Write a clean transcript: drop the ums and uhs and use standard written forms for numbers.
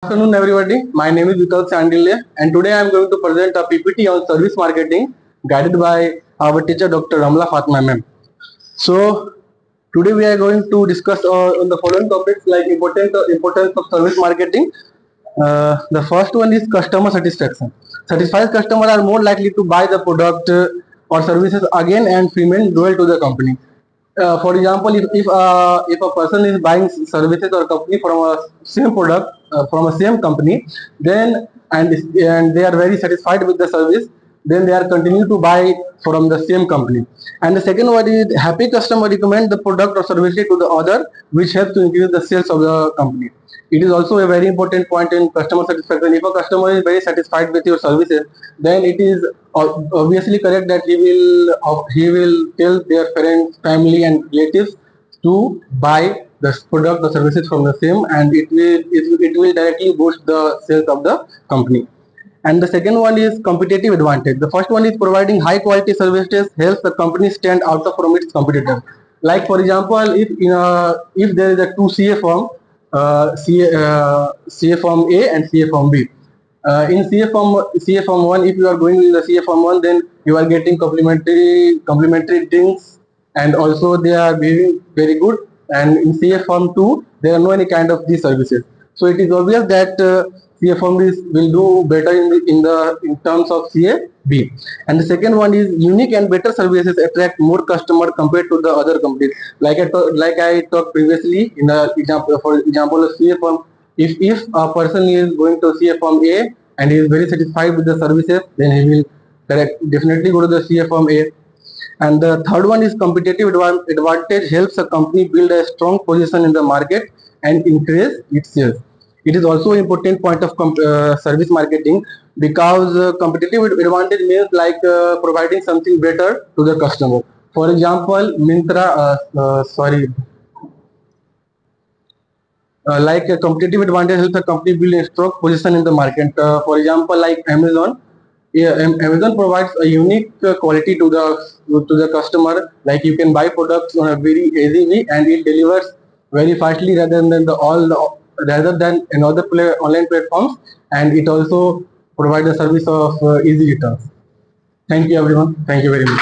Afternoon everybody, my name is Vikas Sandilya and today I am going to present a PPT on service marketing guided by our teacher Dr. Ramla Fatma ma'am. So today we are going to discuss on the following topics like importance of service marketing. The first one is customer satisfaction. Satisfied customers are more likely to buy the product or services again and remain loyal to the company. For example, if a person is buying services or company from a same product from a same company, then and they are very satisfied with the service, then they are continue to buy from the same company. And the second one is happy customer recommend the product or service to the other, which helps to increase the sales of the company. It is also a very important point in customer satisfaction. If a customer is very satisfied with your services, then it is obviously correct that he will tell their parents, family, and relatives to buy the product or services from the same, and it will directly boost the sales of the company. And the second one is competitive advantage. The first one is providing high quality services helps the company stand out from its competitors. Like for example, if there is a two CA firm, CA firm A and CA firm B. In CA firm 1, if you are going in the CA firm 1, then you are getting complimentary drinks, and also they are very good. And in CA firm 2, there are no any kind of these services. So it is obvious that CA firm will do better in terms of CA B. And the second one is unique and better services attract more customer compared to the other companies. Like I talked previously in the example, for example of CA firm, if a person is going to CA firm A and he is very satisfied with the services, then he will definitely go to the CA firm A. And the third one is competitive advantage helps a company build a strong position in the market and increase its sales. It is also an important point of service marketing, because competitive advantage means like providing something better to the customer. For example, like a competitive advantage helps a company build a strong position in the market. For example, like Amazon. Yeah, Amazon provides a unique quality to the customer. Like you can buy products on a very easy way, and it delivers very fastly rather than another online platforms. And it also provides a service of easy returns. Thank you, everyone. Thank you very much.